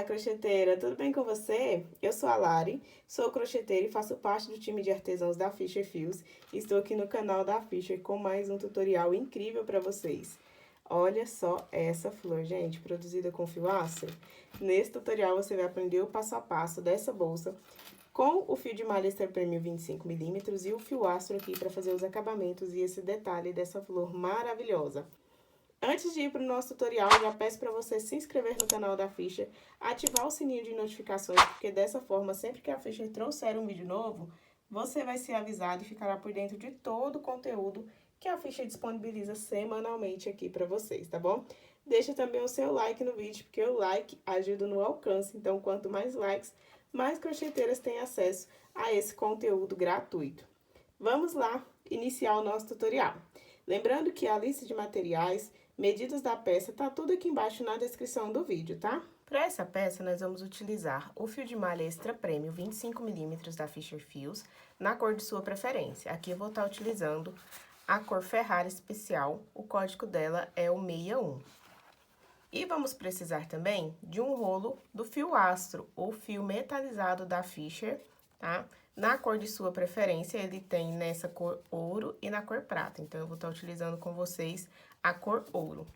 Olá, crocheteira, tudo bem com você? Eu sou a Lari, sou crocheteira e faço parte do time de artesãos da Fischer Fios. Estou aqui no canal da Fischer com mais um tutorial incrível para vocês. Olha só essa flor, gente, produzida com fio astro. Nesse tutorial você vai aprender o passo a passo dessa bolsa com o fio de malha extra premium 25mm e o fio astro aqui para fazer os acabamentos e esse detalhe dessa flor maravilhosa. Antes de ir para o nosso tutorial, já peço para você se inscrever no canal da Fischer, ativar o sininho de notificações, porque dessa forma, sempre que a Fischer trouxer um vídeo novo, você vai ser avisado e ficará por dentro de todo o conteúdo que a Fischer disponibiliza semanalmente aqui para vocês, tá bom? Deixa também o seu like no vídeo, porque o like ajuda no alcance, então quanto mais likes, mais crocheteiras têm acesso a esse conteúdo gratuito. Vamos lá iniciar o nosso tutorial. Lembrando que a lista de materiais, medidas da peça, tá tudo aqui embaixo na descrição do vídeo, tá? Para essa peça, nós vamos utilizar o fio de malha extra premium 25mm da Fischer Fios, na cor de sua preferência. Aqui eu vou estar utilizando a cor Ferrari Especial, o código dela é o 61. E vamos precisar também de um rolo do fio astro, ou fio metalizado da Fischer, tá? Na cor de sua preferência, ele tem nessa cor ouro e na cor prata. Então, eu vou estar utilizando com vocês a cor ouro.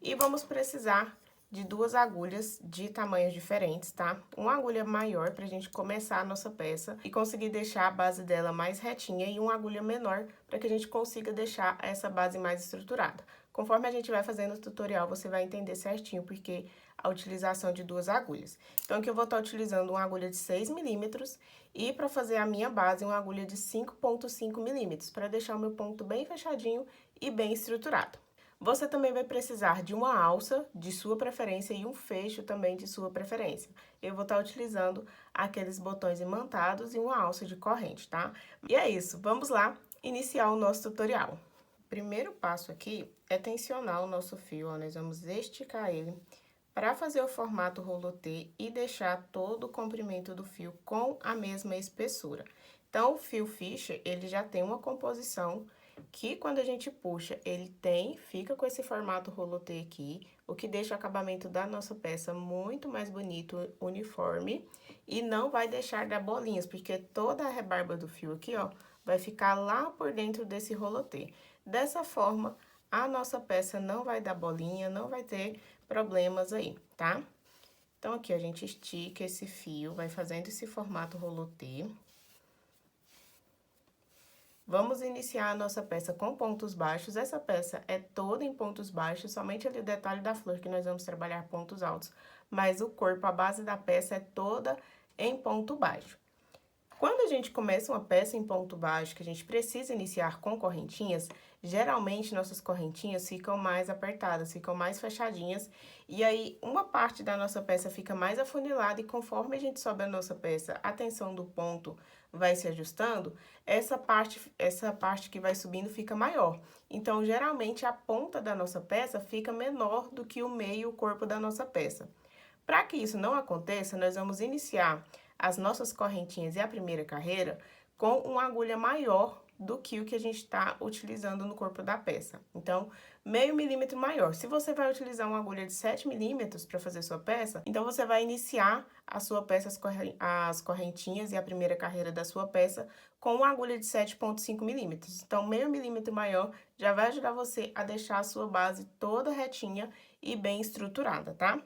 E vamos precisar de duas agulhas de tamanhos diferentes, tá? Uma agulha maior pra gente começar a nossa peça e conseguir deixar a base dela mais retinha e uma agulha menor para que a gente consiga deixar essa base mais estruturada. Conforme a gente vai fazendo o tutorial, você vai entender certinho porque a utilização de duas agulhas. Então, aqui eu vou estar utilizando uma agulha de 6mm e para fazer a minha base, uma agulha de 5,5mm, para deixar o meu ponto bem fechadinho e bem estruturado. Você também vai precisar de uma alça de sua preferência e um fecho também de sua preferência. Eu vou estar utilizando aqueles botões imantados e uma alça de corrente, tá? E é isso, vamos lá iniciar o nosso tutorial. O primeiro passo aqui é tensionar o nosso fio, ó, nós vamos esticar ele para fazer o formato rolotê e deixar todo o comprimento do fio com a mesma espessura. Então, o fio Fischer, ele já tem uma composição que quando a gente puxa, fica com esse formato rolotê aqui, o que deixa o acabamento da nossa peça muito mais bonito, uniforme, e não vai deixar dar bolinhas, porque toda a rebarba do fio aqui, ó, vai ficar lá por dentro desse rolotê. Dessa forma, a nossa peça não vai dar bolinha, não vai ter problemas aí, tá? Então, aqui a gente estica esse fio, vai fazendo esse formato rolotê. Vamos iniciar a nossa peça com pontos baixos. Essa peça é toda em pontos baixos, somente ali o detalhe da flor que nós vamos trabalhar pontos altos. Mas o corpo, a base da peça é toda em ponto baixo. Quando a gente começa uma peça em ponto baixo, que a gente precisa iniciar com correntinhas, geralmente nossas correntinhas ficam mais apertadas, ficam mais fechadinhas, e aí uma parte da nossa peça fica mais afunilada, e conforme a gente sobe a nossa peça, a tensão do ponto vai se ajustando, essa parte que vai subindo fica maior. Então, geralmente, a ponta da nossa peça fica menor do que o meio e o corpo da nossa peça. Para que isso não aconteça, nós vamos iniciar as nossas correntinhas e a primeira carreira com uma agulha maior do que o que a gente está utilizando no corpo da peça. Então, meio milímetro maior. Se você vai utilizar uma agulha de 7mm para fazer sua peça, então você vai iniciar a sua peça, as correntinhas e a primeira carreira da sua peça com uma agulha de 7,5mm. Então, meio milímetro maior já vai ajudar você a deixar a sua base toda retinha e bem estruturada, tá?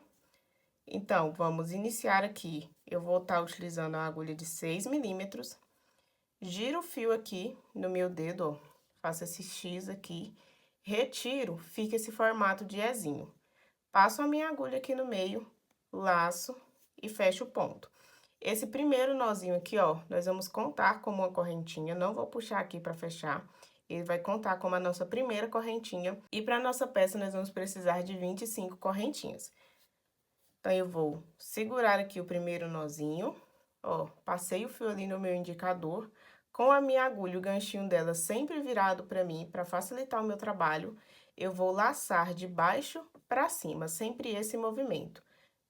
Então, vamos iniciar aqui. Eu vou estar utilizando a agulha de 6mm. Giro o fio aqui no meu dedo, ó. Faço esse X aqui. Retiro, fica esse formato de Ezinho. Passo a minha agulha aqui no meio, laço e fecho o ponto. Esse primeiro nozinho aqui, ó, nós vamos contar como uma correntinha. Não vou puxar aqui para fechar. Ele vai contar como a nossa primeira correntinha. E para nossa peça, nós vamos precisar de 25 correntinhas. Então, eu vou segurar aqui o primeiro nozinho, ó, passei o fio ali no meu indicador, com a minha agulha, o ganchinho dela sempre virado pra mim, pra facilitar o meu trabalho, eu vou laçar de baixo pra cima, sempre esse movimento,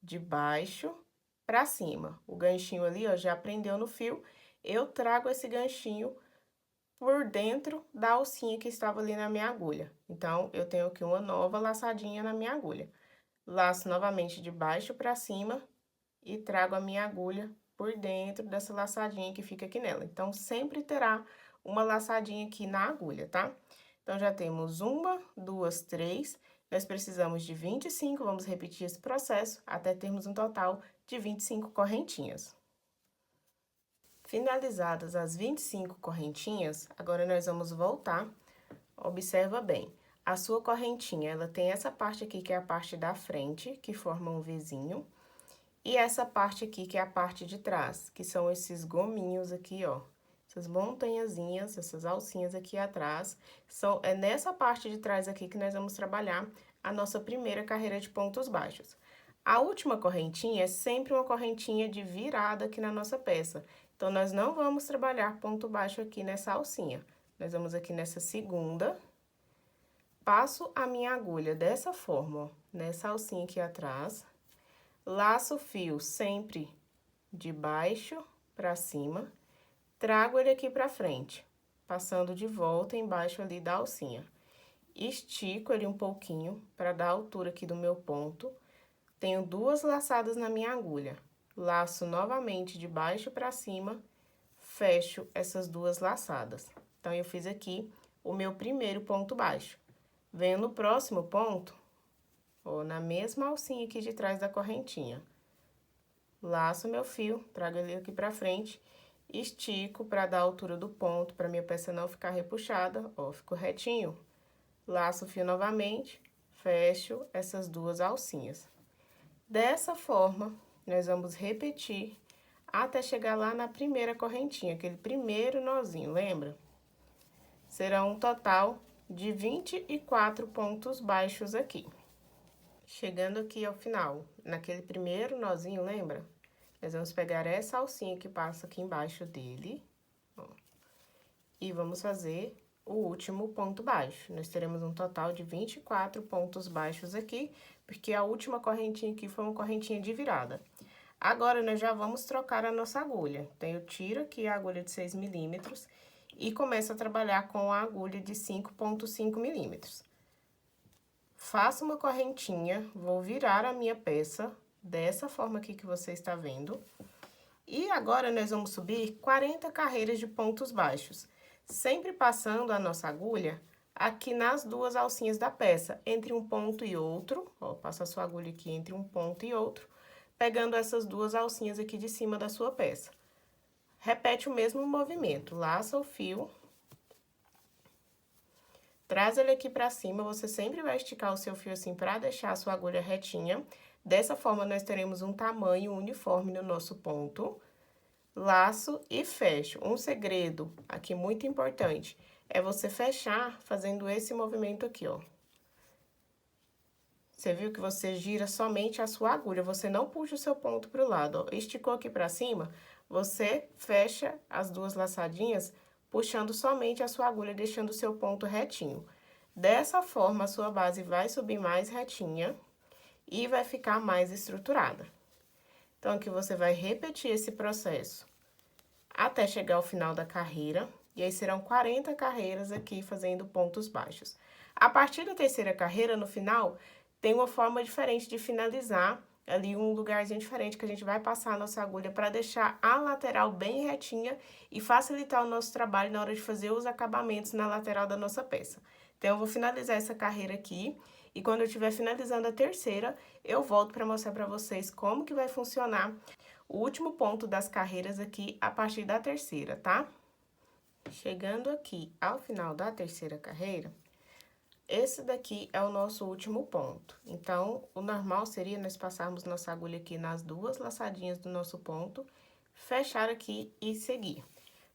de baixo pra cima. O ganchinho ali, ó, já prendeu no fio, eu trago esse ganchinho por dentro da alcinha que estava ali na minha agulha. Então, eu tenho aqui uma nova laçadinha na minha agulha. Laço novamente de baixo pra cima, e trago a minha agulha por dentro dessa laçadinha que fica aqui nela. Então, sempre terá uma laçadinha aqui na agulha, tá? Então, já temos 1, 2, 3. Nós precisamos de 25, vamos repetir esse processo até termos um total de 25 correntinhas. Finalizadas as 25 correntinhas, agora nós vamos voltar. Observa bem, a sua correntinha, ela tem essa parte aqui que é a parte da frente, que forma um Vzinho, e essa parte aqui que é a parte de trás, que são esses gominhos aqui, ó. Essas montanhazinhas, essas alcinhas aqui atrás, é nessa parte de trás aqui que nós vamos trabalhar a nossa primeira carreira de pontos baixos. A última correntinha é sempre uma correntinha de virada aqui na nossa peça. Então, nós não vamos trabalhar ponto baixo aqui nessa alcinha. Nós vamos aqui nessa segunda, passo a minha agulha dessa forma, ó, nessa alcinha aqui atrás, laço o fio sempre de baixo pra cima, trago ele aqui pra frente, passando de volta embaixo ali da alcinha. Estico ele um pouquinho pra dar a altura aqui do meu ponto. Tenho 2 laçadas na minha agulha. Laço novamente de baixo pra cima, fecho essas 2 laçadas. Então, eu fiz aqui o meu primeiro ponto baixo. Venho no próximo ponto, ó, na mesma alcinha aqui de trás da correntinha. Laço meu fio, trago ele aqui pra frente, estico pra dar a altura do ponto, pra minha peça não ficar repuxada, ó, ficou retinho. Laço o fio novamente, fecho essas 2 alcinhas. Dessa forma, nós vamos repetir até chegar lá na primeira correntinha, aquele primeiro nozinho, lembra? Será um total de 24 pontos baixos aqui. Chegando aqui ao final, naquele primeiro nozinho, lembra? Nós vamos pegar essa alcinha que passa aqui embaixo dele, ó, e vamos fazer o último ponto baixo. Nós teremos um total de 24 pontos baixos aqui, porque a última correntinha aqui foi uma correntinha de virada. Agora, nós já vamos trocar a nossa agulha. Então, eu tiro aqui a agulha de 6 milímetros e começo a trabalhar com a agulha de 5,5 milímetros. Faço uma correntinha, vou virar a minha peça dessa forma aqui que você está vendo. E agora, nós vamos subir 40 carreiras de pontos baixos, sempre passando a nossa agulha aqui nas 2 alcinhas da peça, entre um ponto e outro, ó, passa a sua agulha aqui entre um ponto e outro, pegando essas 2 alcinhas aqui de cima da sua peça. Repete o mesmo movimento, laça o fio, traz ele aqui pra cima, você sempre vai esticar o seu fio assim pra deixar a sua agulha retinha. Dessa forma, nós teremos um tamanho uniforme no nosso ponto. Laço e fecho. Um segredo aqui muito importante é você fechar fazendo esse movimento aqui, ó. Você viu que você gira somente a sua agulha, você não puxa o seu ponto pro lado, ó. Esticou aqui pra cima, você fecha as 2 laçadinhas, puxando somente a sua agulha, deixando o seu ponto retinho. Dessa forma, a sua base vai subir mais retinha e vai ficar mais estruturada. Então, aqui você vai repetir esse processo até chegar ao final da carreira, e aí serão 40 carreiras aqui fazendo pontos baixos. A partir da terceira carreira, no final, tem uma forma diferente de finalizar, ali um lugarzinho diferente que a gente vai passar a nossa agulha para deixar a lateral bem retinha e facilitar o nosso trabalho na hora de fazer os acabamentos na lateral da nossa peça. Então, eu vou finalizar essa carreira aqui, e quando eu estiver finalizando a terceira, eu volto para mostrar para vocês como que vai funcionar o último ponto das carreiras aqui a partir da terceira, tá? Chegando aqui ao final da terceira carreira, esse daqui é o nosso último ponto. Então, o normal seria nós passarmos nossa agulha aqui nas 2 laçadinhas do nosso ponto, fechar aqui e seguir.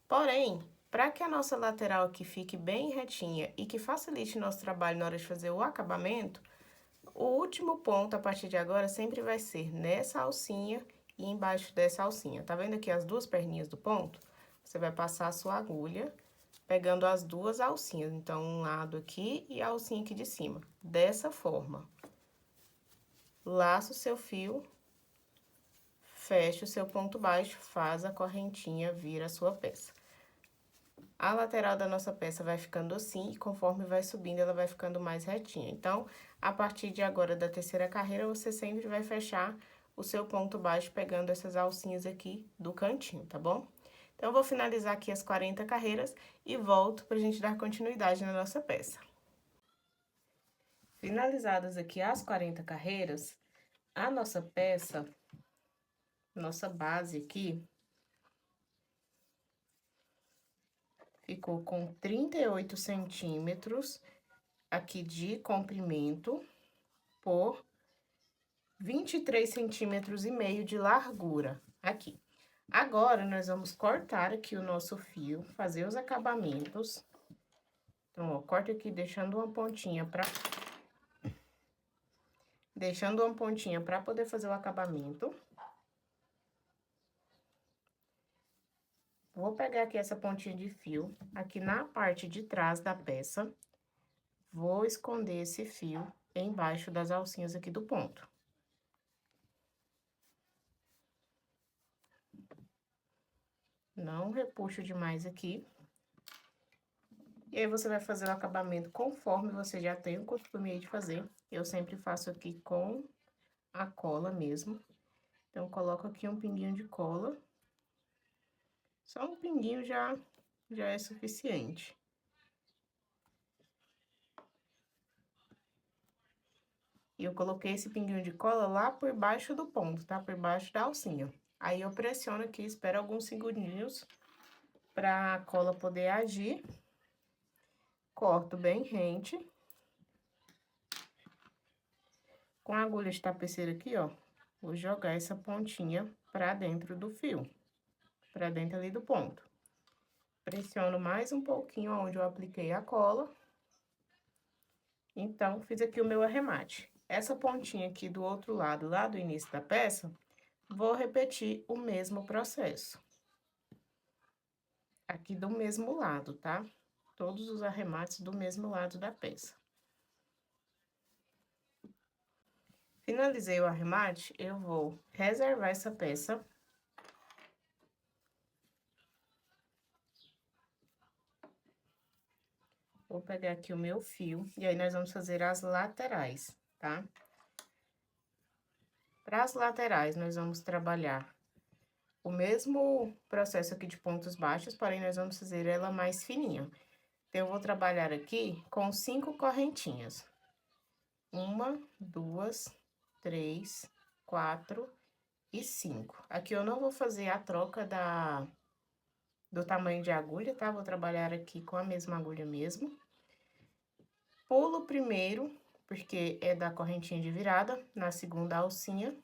Porém, para que a nossa lateral aqui fique bem retinha e que facilite nosso trabalho na hora de fazer o acabamento, o último ponto, a partir de agora, sempre vai ser nessa alcinha e embaixo dessa alcinha. Tá vendo aqui as 2 perninhas do ponto? Você vai passar a sua agulha, pegando as 2 alcinhas. Então, um lado aqui e a alcinha aqui de cima. Dessa forma. Laça o seu fio, fecha o seu ponto baixo, faz a correntinha, vira a sua peça. A lateral da nossa peça vai ficando assim, e conforme vai subindo, ela vai ficando mais retinha. Então, a partir de agora da terceira carreira, você sempre vai fechar o seu ponto baixo pegando essas alcinhas aqui do cantinho, tá bom? Então, eu vou finalizar aqui as 40 carreiras e volto pra gente dar continuidade na nossa peça. Finalizadas aqui as 40 carreiras, a nossa peça, nossa base aqui, ficou com 38 centímetros aqui de comprimento por 23 centímetros e meio de largura aqui. Agora, nós vamos cortar aqui o nosso fio, fazer os acabamentos. Então, ó, corta aqui deixando uma pontinha pra poder fazer o acabamento. Vou pegar aqui essa pontinha de fio, aqui na parte de trás da peça. Vou esconder esse fio embaixo das alcinhas aqui do ponto. Não repuxo demais aqui. E aí, você vai fazer o acabamento conforme você já tem o costume aí de fazer. Eu sempre faço aqui com a cola mesmo. Então, coloco aqui um pinguinho de cola. Só um pinguinho já é suficiente. E eu coloquei esse pinguinho de cola lá por baixo do ponto, tá? Por baixo da alcinha. Aí, eu pressiono aqui, espero alguns segundinhos pra cola poder agir. Corto bem rente. Com a agulha de tapeceira aqui, ó, vou jogar essa pontinha pra dentro do fio, pra dentro ali do ponto. Pressiono mais um pouquinho onde eu apliquei a cola. Então, fiz aqui o meu arremate. Essa pontinha aqui do outro lado, lá do início da peça, vou repetir o mesmo processo. Aqui do mesmo lado, tá? Todos os arremates do mesmo lado da peça. Finalizei o arremate, eu vou reservar essa peça. Vou pegar aqui o meu fio, e aí, nós vamos fazer as laterais, tá? Para as laterais, nós vamos trabalhar o mesmo processo aqui de pontos baixos, porém, nós vamos fazer ela mais fininha. Então, eu vou trabalhar aqui com 5 correntinhas. 1, 2, 3, 4 e 5. Aqui eu não vou fazer a troca do tamanho de agulha, tá? Vou trabalhar aqui com a mesma agulha mesmo. Pulo primeiro, porque é da correntinha de virada, na segunda alcinha.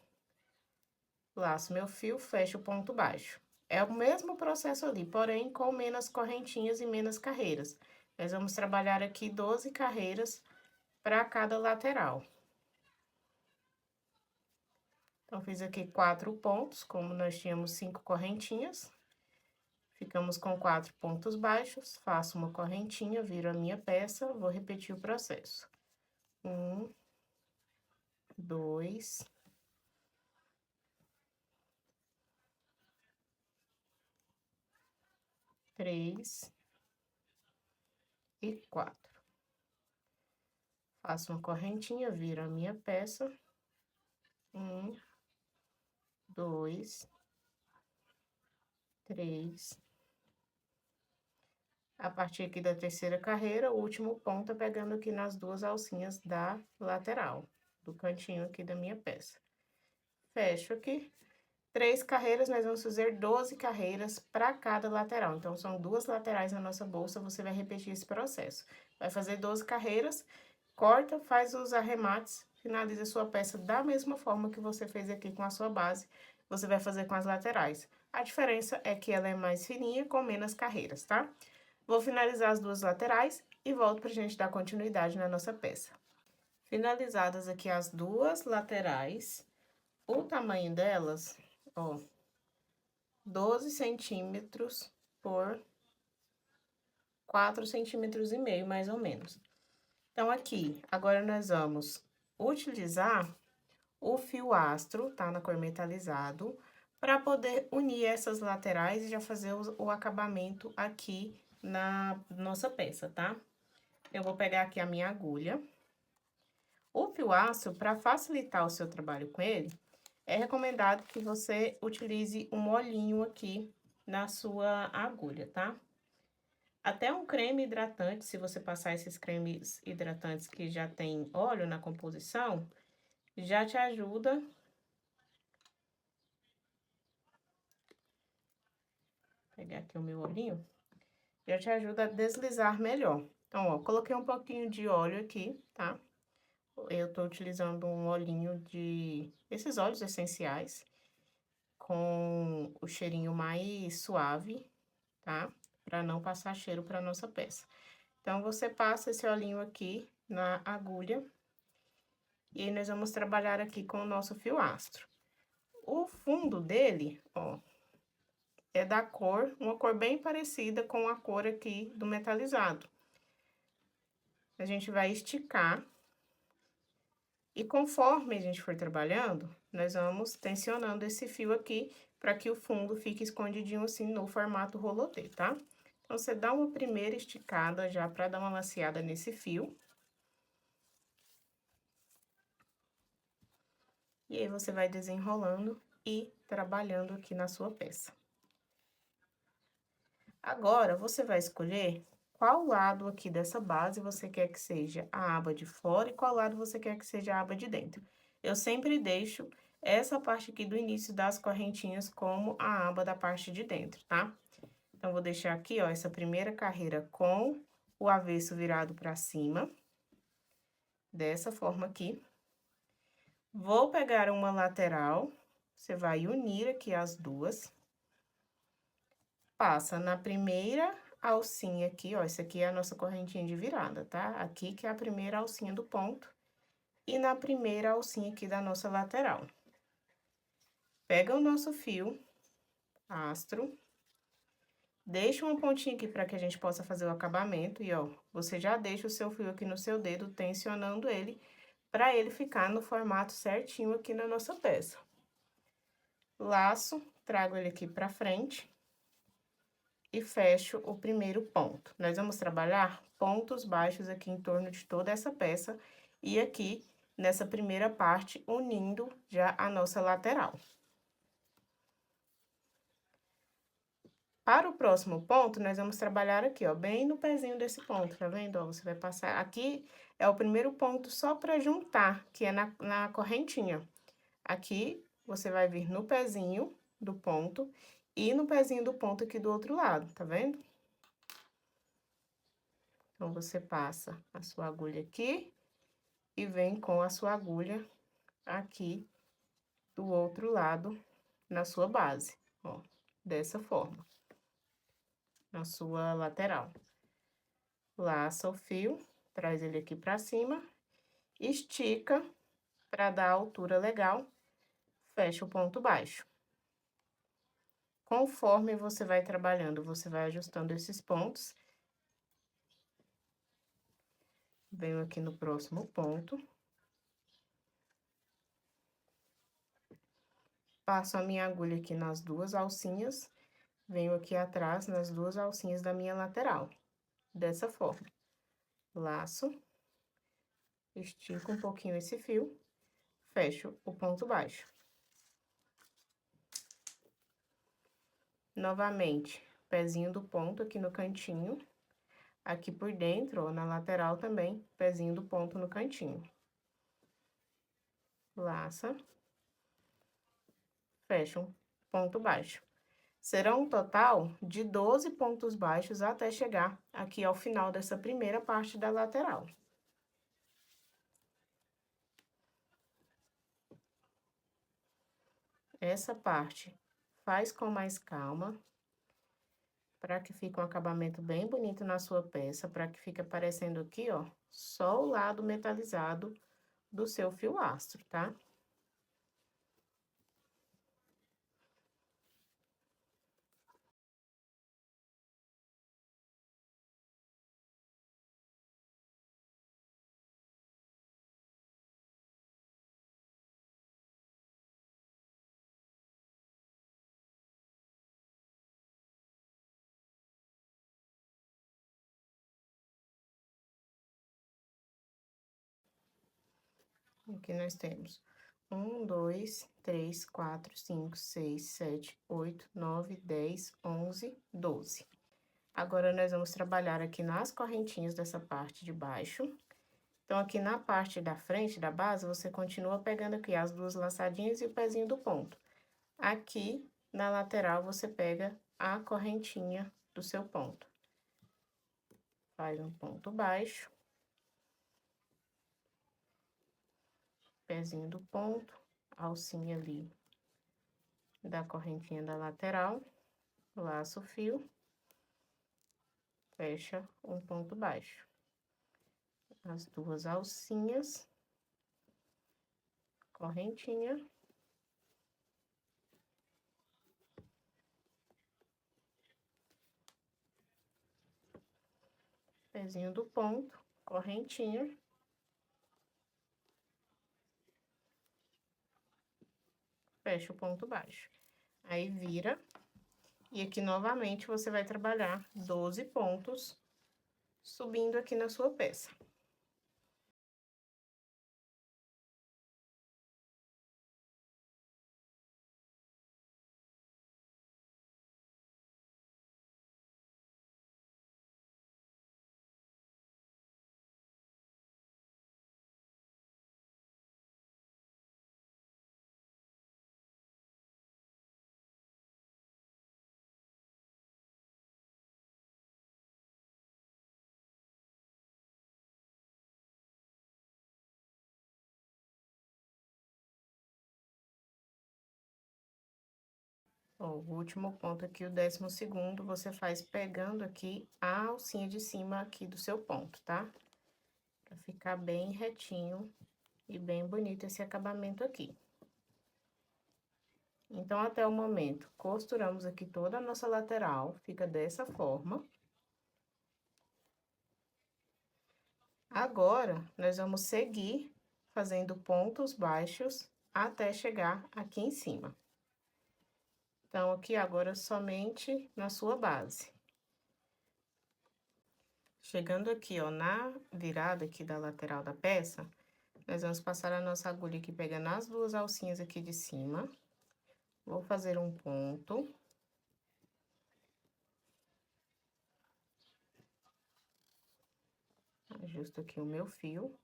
Laço meu fio, fecho o ponto baixo. É o mesmo processo ali, porém com menos correntinhas e menos carreiras. Nós vamos trabalhar aqui 12 carreiras para cada lateral. Então, fiz aqui 4 pontos, como nós tínhamos 5 correntinhas. Ficamos com 4 pontos baixos, faço uma correntinha, viro a minha peça, vou repetir o processo. 1, 2, 3 e 4. Faço uma correntinha, viro a minha peça. 1, 2, 3. A partir aqui da terceira carreira, o último ponto é pegando aqui nas 2 alcinhas da lateral, do cantinho aqui da minha peça. Fecho aqui. 3 carreiras, nós vamos fazer 12 carreiras para cada lateral. Então, são 2 laterais na nossa bolsa, você vai repetir esse processo. Vai fazer 12 carreiras, corta, faz os arremates, finaliza a sua peça da mesma forma que você fez aqui com a sua base, você vai fazer com as laterais. A diferença é que ela é mais fininha, com menos carreiras, tá? Vou finalizar as 2 laterais e volto pra gente dar continuidade na nossa peça. Finalizadas aqui as 2 laterais, o tamanho delas, ó, 12 centímetros por 4 centímetros e meio, mais ou menos. Então, aqui, agora nós vamos utilizar o fio astro, tá? Na cor metalizado, para poder unir essas laterais e já fazer o acabamento aqui na nossa peça, tá? Eu vou pegar aqui a minha agulha. O fio astro, para facilitar o seu trabalho com ele, É recomendado que você utilize um molhinho aqui na sua agulha, tá? Até um creme hidratante, se você passar esses cremes hidratantes que já tem óleo na composição, já te ajuda. Vou pegar aqui o meu olhinho. Já te ajuda a deslizar melhor. Então, ó, coloquei um pouquinho de óleo aqui, tá? Eu tô utilizando um olhinho de... esses óleos essenciais, com o cheirinho mais suave, tá? Pra não passar cheiro pra nossa peça. Então, você passa esse olhinho aqui na agulha. E aí, nós vamos trabalhar aqui com o nosso fio astro. O fundo dele, ó, é da cor, uma cor bem parecida com a cor aqui do metalizado. A gente vai esticar. E conforme a gente for trabalhando, nós vamos tensionando esse fio aqui para que o fundo fique escondidinho assim no formato rolotê, tá? Então, você dá uma primeira esticada já para dar uma laceada nesse fio. E aí, você vai desenrolando e trabalhando aqui na sua peça. Agora, você vai escolher qual lado aqui dessa base você quer que seja a aba de fora e qual lado você quer que seja a aba de dentro. Eu sempre deixo essa parte aqui do início das correntinhas como a aba da parte de dentro, tá? Então, vou deixar aqui, ó, essa primeira carreira com o avesso virado pra cima, dessa forma aqui. Vou pegar uma lateral, você vai unir aqui as duas. Passa na primeira alcinha aqui, ó, essa aqui é a nossa correntinha de virada, tá? Aqui que é a primeira alcinha do ponto e na primeira alcinha aqui da nossa lateral. Pega o nosso fio astro, deixa uma pontinha aqui para que a gente possa fazer o acabamento e, ó, você já deixa o seu fio aqui no seu dedo, tensionando ele, para ele ficar no formato certinho aqui na nossa peça. Laço, trago ele aqui pra frente e fecho o primeiro ponto. Nós vamos trabalhar pontos baixos aqui em torno de toda essa peça e aqui nessa primeira parte, unindo já a nossa lateral. Para o próximo ponto, nós vamos trabalhar aqui, ó, bem no pezinho desse ponto, tá vendo? Ó, você vai passar aqui, é o primeiro ponto só para juntar, que é na correntinha. Aqui, você vai vir no pezinho do ponto e no pezinho do ponto aqui do outro lado, tá vendo? Então, você passa a sua agulha aqui e vem com a sua agulha aqui do outro lado na sua base, ó, dessa forma, na sua lateral. Laça o fio, traz ele aqui pra cima, estica para dar a altura legal, fecha o ponto baixo. Conforme você vai trabalhando, você vai ajustando esses pontos. Venho aqui no próximo ponto. Passo a minha agulha aqui nas duas alcinhas, venho aqui atrás nas duas alcinhas da minha lateral, dessa forma. Laço, estico um pouquinho esse fio, fecho o ponto baixo. Novamente, pezinho do ponto aqui no cantinho. Aqui por dentro, ó, na lateral também, pezinho do ponto no cantinho. Laça. Fecha um ponto baixo. Serão um total de 12 pontos baixos até chegar aqui ao final dessa primeira parte da lateral. Essa parte faz com mais calma, para que fique um acabamento bem bonito na sua peça, para que fique aparecendo aqui, ó, só o lado metalizado do seu fio astro, tá? Aqui nós temos 1, 2, 3, 4, 5, 6, 7, 8, 9, 10, 11, 12. Agora, nós vamos trabalhar aqui nas correntinhas dessa parte de baixo. Então, aqui na parte da frente da base, você continua pegando aqui as duas laçadinhas e o pezinho do ponto. Aqui, na lateral, você pega a correntinha do seu ponto. Faz um ponto baixo. Pezinho do ponto, alcinha ali da correntinha da lateral, laço o fio, fecha um ponto baixo. As duas alcinhas, correntinha. Pezinho do ponto, correntinha. Fecha o ponto baixo. Aí, vira. E aqui, novamente, você vai trabalhar 12 pontos, subindo aqui na sua peça. Ó, o último ponto aqui, o 12º, você faz pegando aqui a alcinha de cima aqui do seu ponto, tá? Pra ficar bem retinho e bem bonito esse acabamento aqui. Então, até o momento, costuramos aqui toda a nossa lateral, fica dessa forma. Agora, nós vamos seguir fazendo pontos baixos até chegar aqui em cima. Então, aqui agora somente na sua base. Chegando aqui, ó, na virada aqui da lateral da peça, nós vamos passar a nossa agulha aqui, pegando as duas alcinhas aqui de cima. Vou fazer um ponto. Ajusto aqui o meu fio.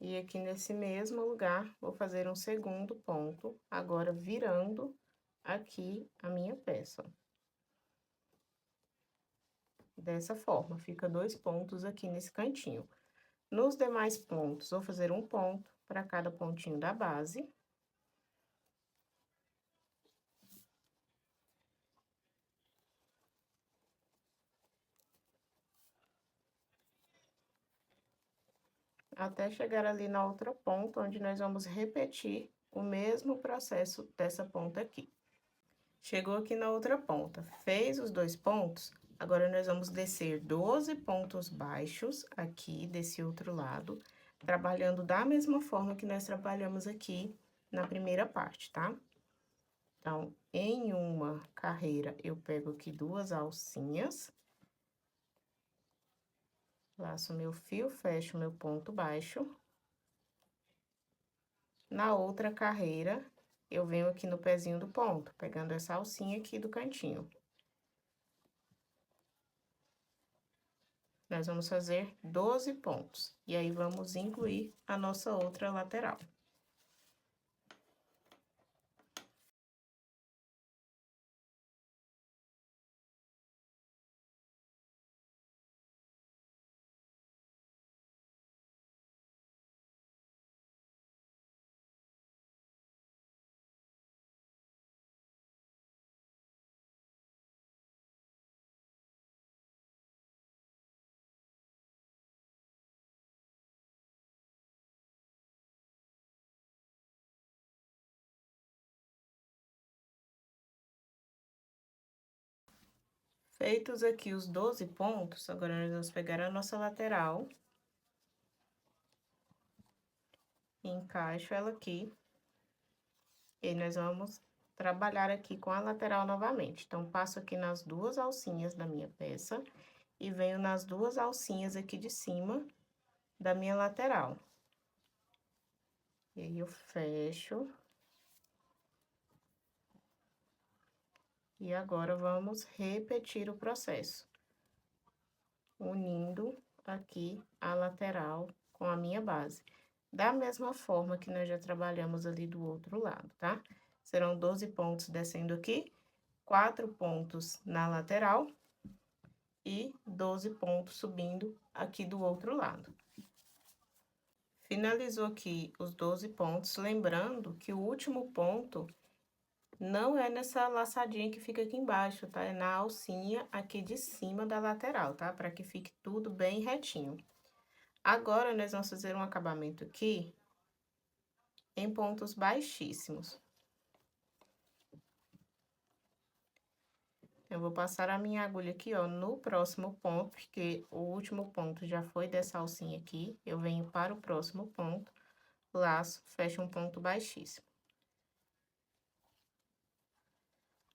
E aqui nesse mesmo lugar, vou fazer um segundo ponto, agora virando aqui a minha peça. Dessa forma, fica 2 pontos aqui nesse cantinho. Nos demais pontos, vou fazer um ponto para cada pontinho da base. Até chegar ali na outra ponta, onde nós vamos repetir o mesmo processo dessa ponta aqui. Chegou aqui na outra ponta, fez os 2 pontos, agora nós vamos descer 12 pontos baixos aqui desse outro lado, trabalhando da mesma forma que nós trabalhamos aqui na primeira parte, tá? Então, em uma carreira, eu pego aqui 2 alcinhas, laço meu fio, fecho meu ponto baixo. Na outra carreira, eu venho aqui no pezinho do ponto, pegando essa alcinha aqui do cantinho. Nós vamos fazer 12 pontos, e aí vamos incluir a nossa outra lateral. Feitos aqui os 12 pontos, agora nós vamos pegar a nossa lateral. Encaixo ela aqui. E nós vamos trabalhar aqui com a lateral novamente. Então, passo aqui nas duas alcinhas da minha peça e venho nas duas alcinhas aqui de cima da minha lateral. E aí, eu fecho. E agora, vamos repetir o processo, unindo aqui a lateral com a minha base. Da mesma forma que nós já trabalhamos ali do outro lado, tá? Serão 12 pontos descendo aqui, 4 pontos na lateral e 12 pontos subindo aqui do outro lado. Finalizou aqui os 12 pontos, lembrando que o último ponto não é nessa laçadinha que fica aqui embaixo, tá? É na alcinha aqui de cima da lateral, tá? Para que fique tudo bem retinho. Agora, nós vamos fazer um acabamento aqui em pontos baixíssimos. Eu vou passar a minha agulha aqui, ó, no próximo ponto, porque o último ponto já foi dessa alcinha aqui. Eu venho para o próximo ponto, laço, fecho um ponto baixíssimo.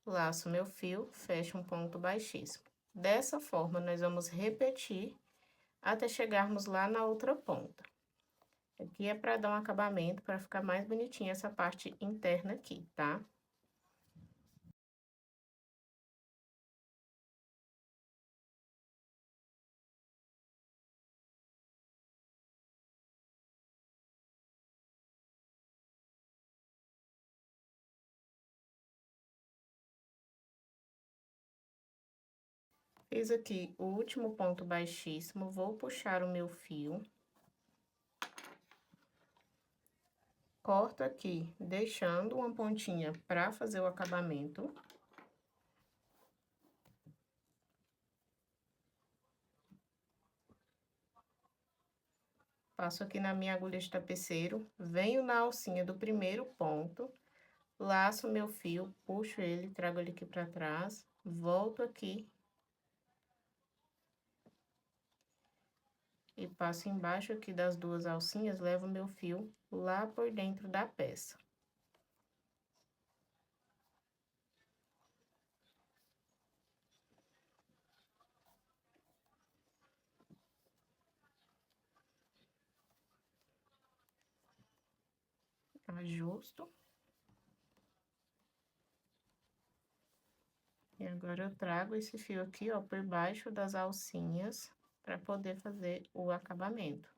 Laço meu fio, fecho um ponto baixíssimo. Dessa forma, nós vamos repetir até chegarmos lá na outra ponta. Aqui é para dar um acabamento, para ficar mais bonitinha essa parte interna aqui, tá? Fiz aqui o último ponto baixíssimo, vou puxar o meu fio. Corto aqui, deixando uma pontinha para fazer o acabamento. Passo aqui na minha agulha de tapeceiro, venho na alcinha do primeiro ponto, laço meu fio, puxo ele, trago ele aqui pra trás, volto aqui. E passo embaixo aqui das duas alcinhas, levo meu fio lá por dentro da peça. Ajusto. E agora, eu trago esse fio aqui, ó, por baixo das alcinhas, para poder fazer o acabamento.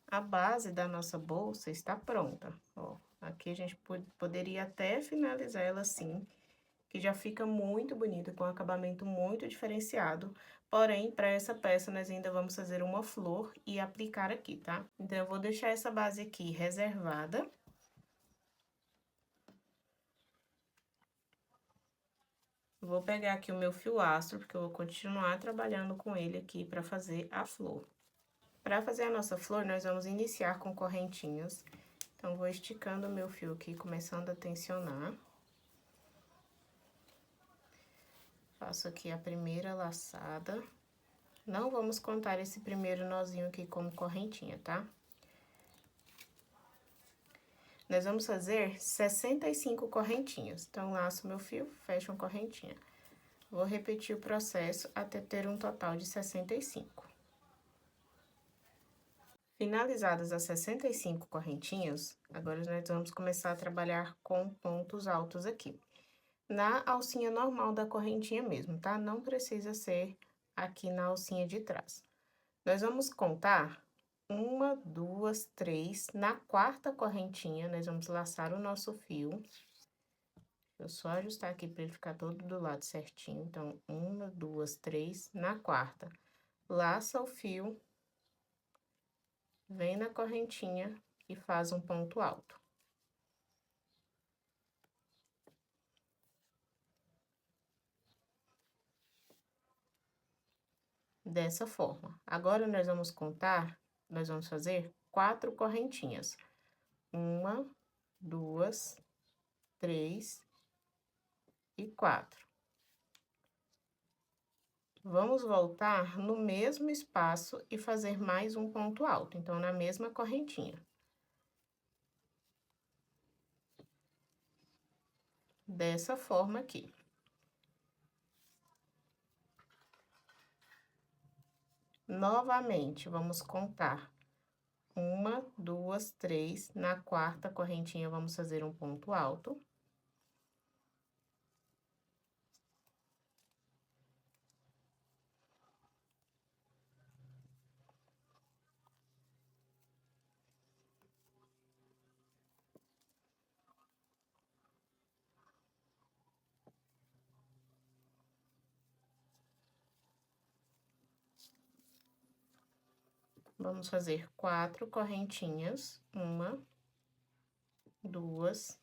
A base da nossa bolsa está pronta, ó. Aqui a gente poderia até finalizar ela assim, que já fica muito bonita, com um acabamento muito diferenciado. Porém, para essa peça, nós ainda vamos fazer uma flor e aplicar aqui, tá? Então, eu vou deixar essa base aqui reservada. Vou pegar aqui o meu fio astro, porque eu vou continuar trabalhando com ele aqui para fazer a flor. Para fazer a nossa flor, nós vamos iniciar com correntinhas. Então, vou esticando o meu fio aqui, começando a tensionar. Faço aqui a primeira laçada. Não vamos contar esse primeiro nozinho aqui como correntinha, tá? Nós vamos fazer 65 correntinhas. Então, laço meu fio, fecho uma correntinha. Vou repetir o processo até ter um total de 65. Finalizadas as 65 correntinhas, agora nós vamos começar a trabalhar com pontos altos aqui. Na alcinha normal da correntinha mesmo, tá? Não precisa ser aqui na alcinha de trás. Nós vamos contar 1, 2, 3. Na quarta correntinha, nós vamos laçar o nosso fio. Eu só ajustar aqui para ele ficar todo do lado certinho. Então, 1, 2, 3. Na quarta, laça o fio, vem na correntinha e faz um ponto alto. Dessa forma. Agora, nós vamos contar nós vamos fazer 4 correntinhas. 1, 2, 3 e 4. Vamos voltar no mesmo espaço e fazer mais um ponto alto, então, na mesma correntinha. Dessa forma aqui. Novamente, vamos contar. 1, 2, 3. Na quarta correntinha, vamos fazer um ponto alto. Vamos fazer 4 correntinhas. 1, 2,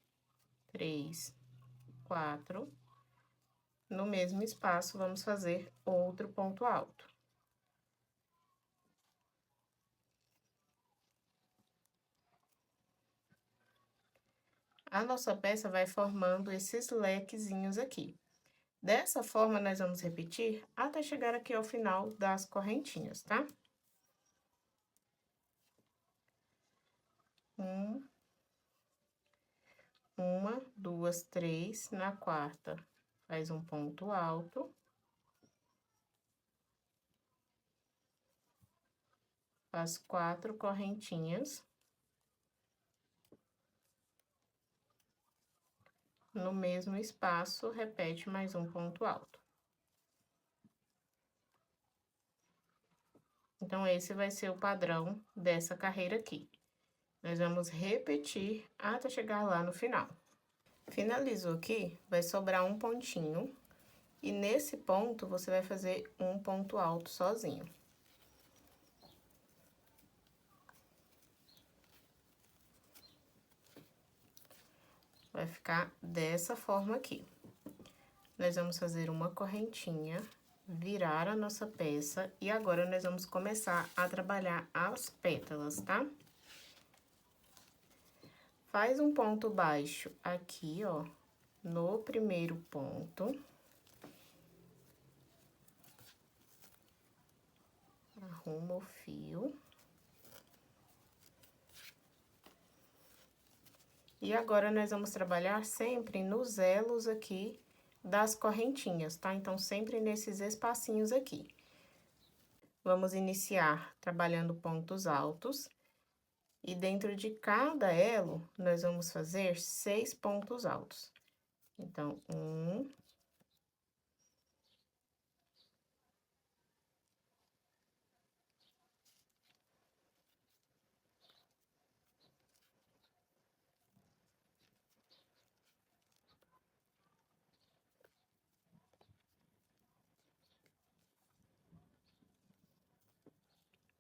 3, 4. No mesmo espaço, vamos fazer outro ponto alto. A nossa peça vai formando esses lequezinhos aqui. Dessa forma, nós vamos repetir até chegar aqui ao final das correntinhas, tá? 1, 2, 3. Na quarta, faz um ponto alto. Faz 4 correntinhas. No mesmo espaço, repete mais um ponto alto. Então, esse vai ser o padrão dessa carreira aqui. Nós vamos repetir até chegar lá no final. Finalizou aqui, vai sobrar um pontinho. E nesse ponto, você vai fazer um ponto alto sozinho. Vai ficar dessa forma aqui. Nós vamos fazer uma correntinha, virar a nossa peça, e agora nós vamos começar a trabalhar as pétalas, tá? Faz um ponto baixo aqui, ó, no primeiro ponto. Arruma o fio. E agora, nós vamos trabalhar sempre nos elos aqui das correntinhas, tá? Então, sempre nesses espacinhos aqui. Vamos iniciar trabalhando pontos altos. E dentro de cada elo, nós vamos fazer 6 pontos altos. Então, 1...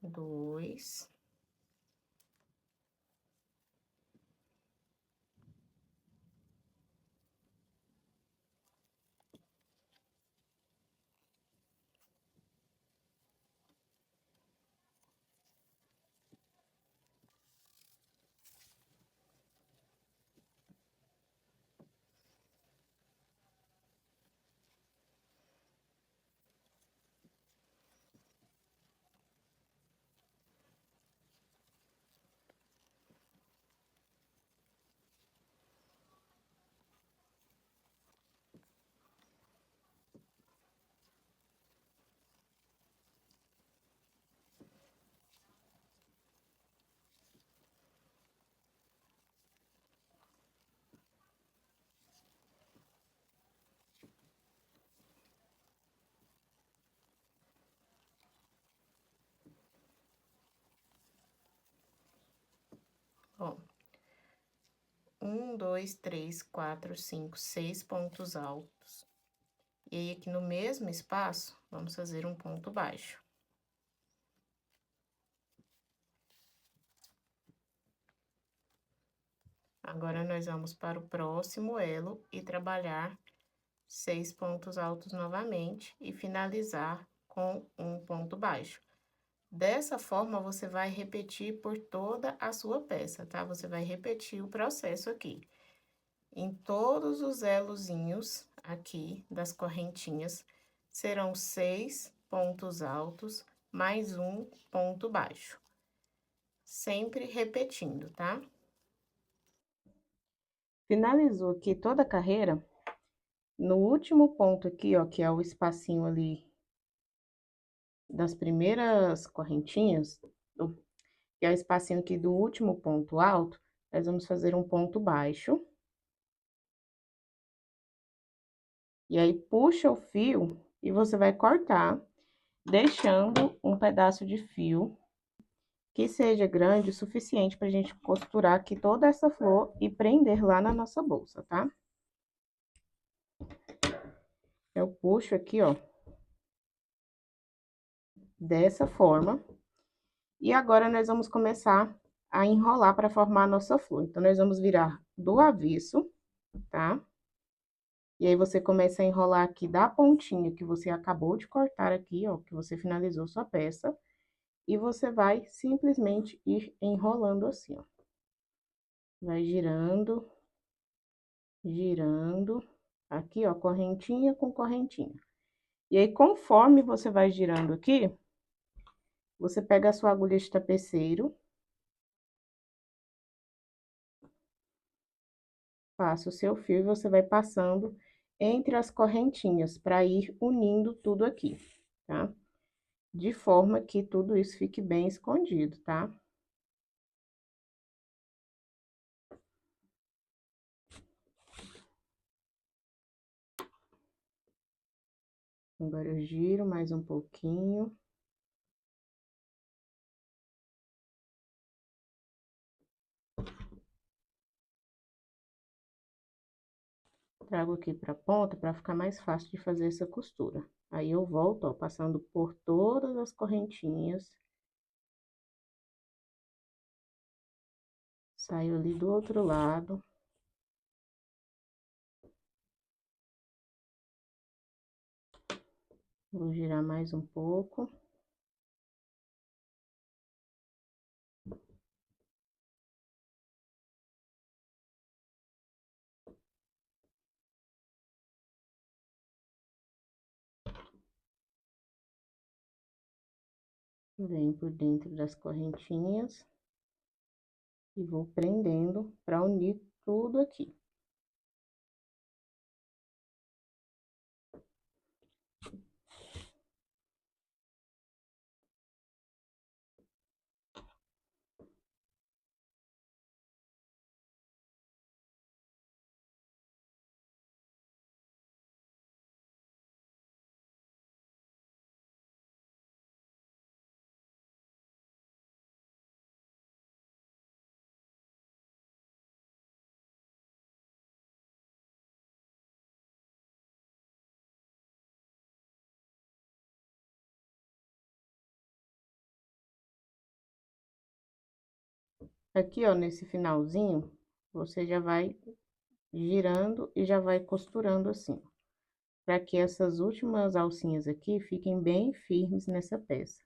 2... 1, 2, 3, 4, 5, 6 pontos altos. E aí, aqui no mesmo espaço, vamos fazer um ponto baixo. Agora, nós vamos para o próximo elo e trabalhar 6 pontos altos novamente e finalizar com um ponto baixo. Dessa forma, você vai repetir por toda a sua peça, tá? Você vai repetir o processo aqui. Em todos os elozinhos aqui das correntinhas, serão 6 pontos altos, mais um ponto baixo. Sempre repetindo, tá? Finalizou aqui toda a carreira, no último ponto aqui, ó, que é o espacinho ali das primeiras correntinhas, que é o espacinho aqui do último ponto alto, nós vamos fazer um ponto baixo. E aí, puxa o fio e você vai cortar, deixando um pedaço de fio que seja grande o suficiente pra gente costurar aqui toda essa flor e prender lá na nossa bolsa, tá? Eu puxo aqui, ó, dessa forma. E agora, nós vamos começar a enrolar para formar a nossa flor. Então, nós vamos virar do avesso, tá? E aí, você começa a enrolar aqui da pontinha que você acabou de cortar aqui, ó, que você finalizou sua peça. E você vai simplesmente ir enrolando assim, ó. Vai girando, girando. Aqui, ó, correntinha com correntinha. E aí, conforme você vai girando aqui, você pega a sua agulha de tapeceiro. Passa o seu fio e você vai passando entre as correntinhas para ir unindo tudo aqui, tá? De forma que tudo isso fique bem escondido, tá? Agora eu giro mais um pouquinho. Trago aqui pra ponta para ficar mais fácil de fazer essa costura. Aí, eu volto, ó, passando por todas as correntinhas. Saio ali do outro lado. Vou girar mais um pouco. Venho por dentro das correntinhas. E vou prendendo para unir tudo aqui. Aqui, ó, nesse finalzinho, você já vai girando e já vai costurando assim, para que essas últimas alcinhas aqui fiquem bem firmes nessa peça.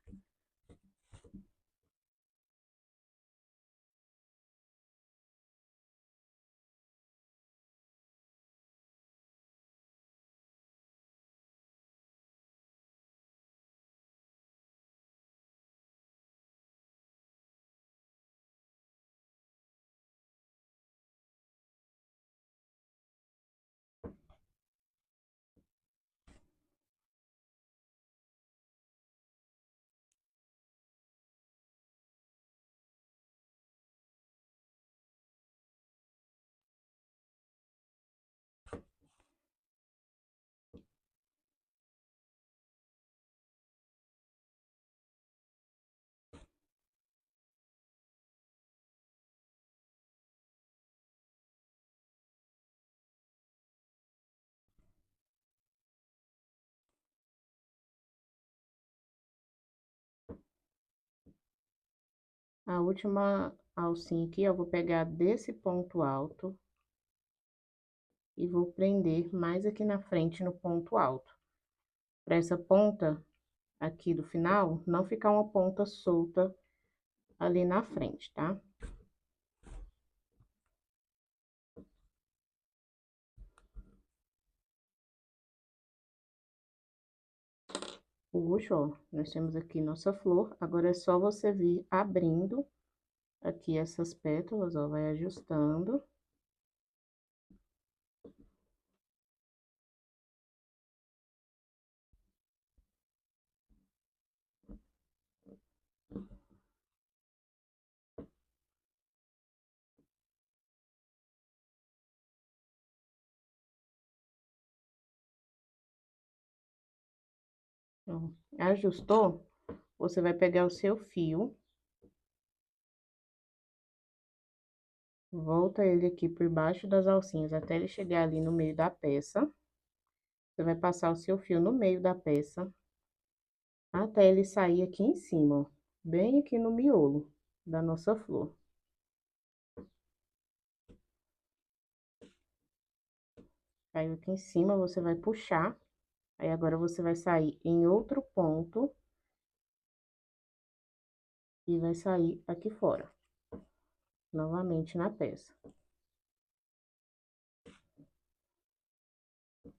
A última alcinha aqui, ó, vou pegar desse ponto alto e vou prender mais aqui na frente no ponto alto. Para essa ponta aqui do final, não ficar uma ponta solta ali na frente, tá? Puxa, ó, nós temos aqui nossa flor. Agora é só você vir abrindo aqui essas pétalas, ó, vai ajustando. Ó, ajustou? Você vai pegar o seu fio, volta ele aqui por baixo das alcinhas até ele chegar ali no meio da peça. Você vai passar o seu fio no meio da peça, até ele sair aqui em cima, ó, bem aqui no miolo da nossa flor. Aí aqui em cima você vai puxar, aí agora você vai sair em outro ponto e vai sair aqui fora, novamente na peça.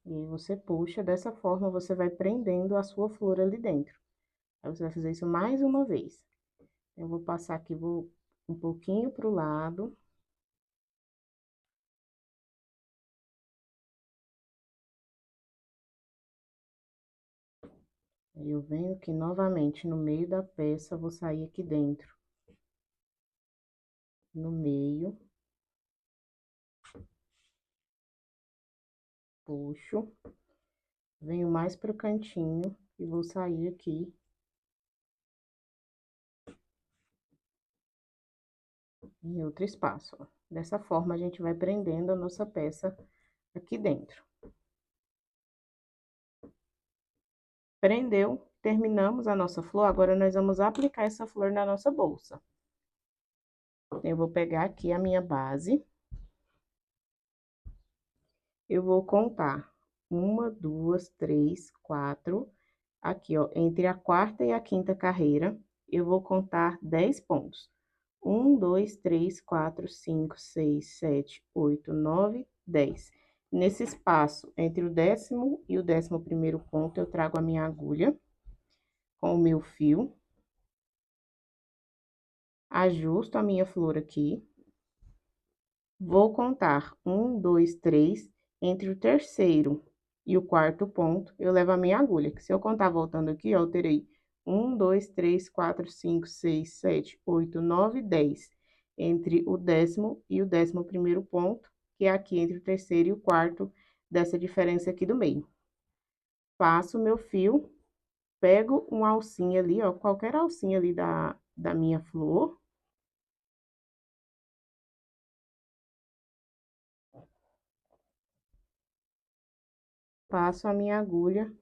E aí você puxa, dessa forma você vai prendendo a sua flor ali dentro. Aí você vai fazer isso mais uma vez. Eu vou passar aqui, vou um pouquinho pro lado. Aí eu venho aqui novamente no meio da peça, vou sair aqui dentro. No meio. Puxo. Venho mais pro cantinho e vou sair aqui. Em outro espaço, ó. Dessa forma, a gente vai prendendo a nossa peça aqui dentro. Prendeu, terminamos a nossa flor, agora nós vamos aplicar essa flor na nossa bolsa. Eu vou pegar aqui a minha base. Eu vou contar 1, 2, 3, 4. Aqui, ó, entre a quarta e a quinta carreira, eu vou contar 10 pontos. 1, 2, 3, 4, 5, 6, 7, 8, 9, 10. Nesse espaço, entre o 10º e o 11º ponto, eu trago a minha agulha com o meu fio. Ajusto a minha flor aqui. Vou contar 1, 2, 3. Entre o terceiro e o quarto ponto, eu levo a minha agulha. Que se eu contar voltando aqui, ó, eu terei 1, 2, 3, 4, 5, 6, 7, 8, 9, 10. Entre o 10º e o 11º ponto, que é aqui entre o terceiro e o quarto, dessa diferença aqui do meio. Passo o meu fio, pego uma alcinha ali, ó, qualquer alcinha ali da minha flor. Passo a minha agulha,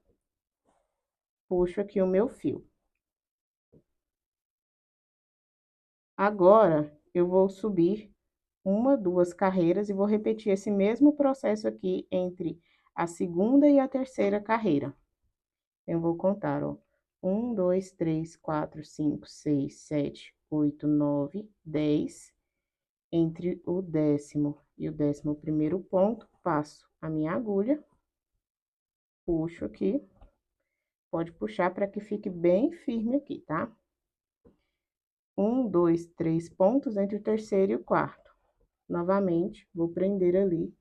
puxo aqui o meu fio. Agora, eu vou subir 1, 2 carreiras e vou repetir esse mesmo processo aqui entre a segunda e a terceira carreira. Eu vou contar, ó, 1, 2, 3, 4, 5, 6, 7, 8, 9, 10. Entre o 10º e o 11º ponto, passo a minha agulha, puxo aqui, pode puxar para que fique bem firme aqui, tá? 1, 2, 3 pontos entre o terceiro e o quarto. Novamente, vou prender ali,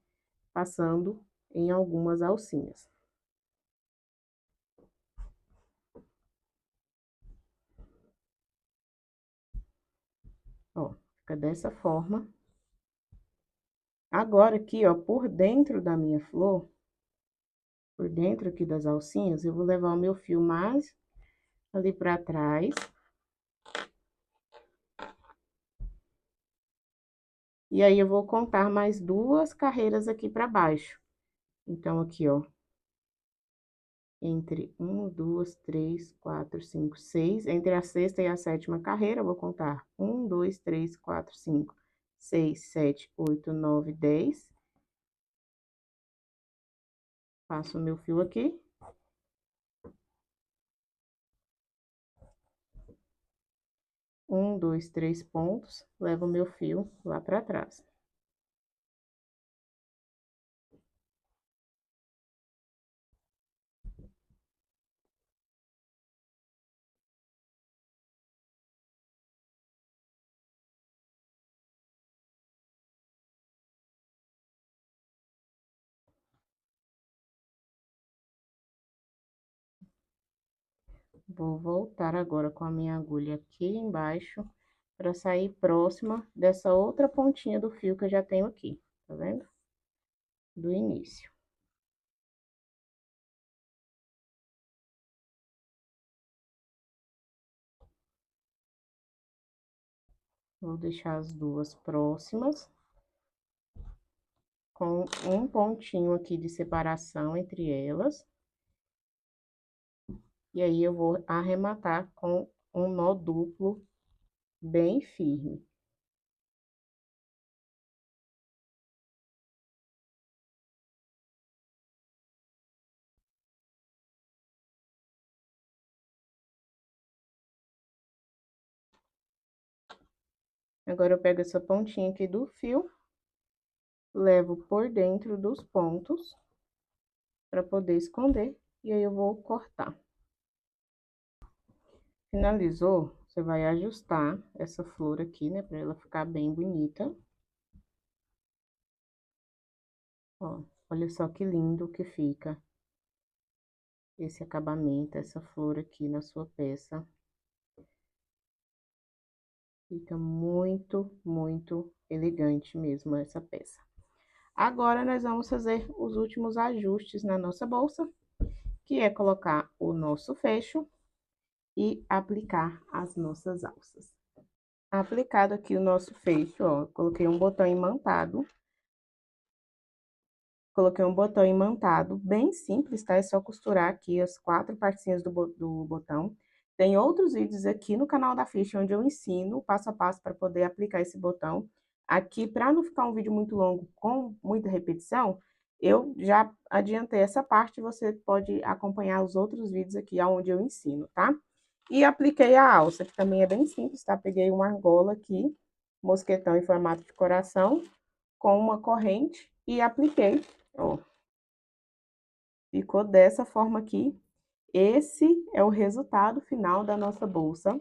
passando em algumas alcinhas. Ó, fica dessa forma. Agora, aqui, ó, por dentro da minha flor, por dentro aqui das alcinhas, eu vou levar o meu fio mais ali pra trás. E aí, eu vou contar mais 2 carreiras aqui pra baixo. Então, aqui, ó, entre 1, 2, 3, 4, 5, 6. Entre a sexta e a sétima carreira, eu vou contar 1, 2, 3, 4, 5, 6, 7, 8, 9, 10. Passo o meu fio aqui. Um, dois, três pontos, levo o meu fio lá pra trás. Vou voltar agora com a minha agulha aqui embaixo, para sair próxima dessa outra pontinha do fio que eu já tenho aqui, tá vendo? Do início. Vou deixar as duas próximas, com um pontinho aqui de separação entre elas. E aí, eu vou arrematar com um nó duplo bem firme. Agora, eu pego essa pontinha aqui do fio, levo por dentro dos pontos, para poder esconder, e aí eu vou cortar. Finalizou, você vai ajustar essa flor aqui, né, para ela ficar bem bonita. Ó, olha só que lindo que fica esse acabamento, essa flor aqui na sua peça. Fica muito, muito elegante mesmo essa peça. Agora, nós vamos fazer os últimos ajustes na nossa bolsa, que é colocar o nosso fecho e aplicar as nossas alças. Aplicado aqui o nosso fecho, ó, coloquei um botão imantado. Coloquei um botão imantado, bem simples, tá? É só costurar aqui as 4 partezinhas do botão. Tem outros vídeos aqui no canal da Ficha, onde eu ensino passo a passo para poder aplicar esse botão. Aqui, para não ficar um vídeo muito longo com muita repetição, eu já adiantei essa parte, você pode acompanhar os outros vídeos aqui, onde eu ensino, tá? E apliquei a alça, que também é bem simples, tá? Peguei uma argola aqui, mosquetão em formato de coração, com uma corrente e apliquei, ó. Ficou dessa forma aqui. Esse é o resultado final da nossa bolsa.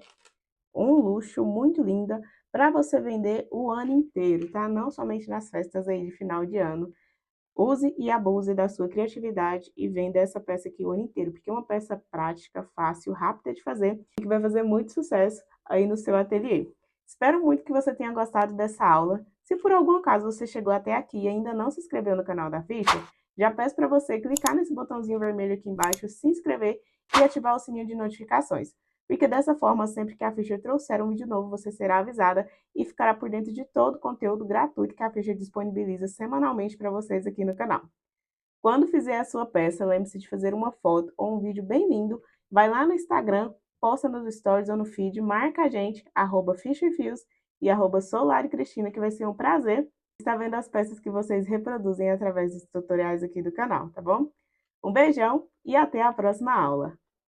Um luxo muito linda para você vender o ano inteiro, tá? Não somente nas festas aí de final de ano. Use e abuse da sua criatividade e venda essa peça aqui o ano inteiro, porque é uma peça prática, fácil, rápida de fazer e que vai fazer muito sucesso aí no seu ateliê. Espero muito que você tenha gostado dessa aula. Se por algum acaso você chegou até aqui e ainda não se inscreveu no canal da Ficha, já peço para você clicar nesse botãozinho vermelho aqui embaixo, se inscrever e ativar o sininho de notificações. Porque dessa forma, sempre que a Ficha trouxer um vídeo novo, você será avisada e ficará por dentro de todo o conteúdo gratuito que a Ficha disponibiliza semanalmente para vocês aqui no canal. Quando fizer a sua peça, lembre-se de fazer uma foto ou um vídeo bem lindo, vai lá no Instagram, posta nos stories ou no feed, marca a gente, @fichafios e @solarecristina, que vai ser um prazer estar vendo as peças que vocês reproduzem através dos tutoriais aqui do canal, tá bom? Um beijão e até a próxima aula!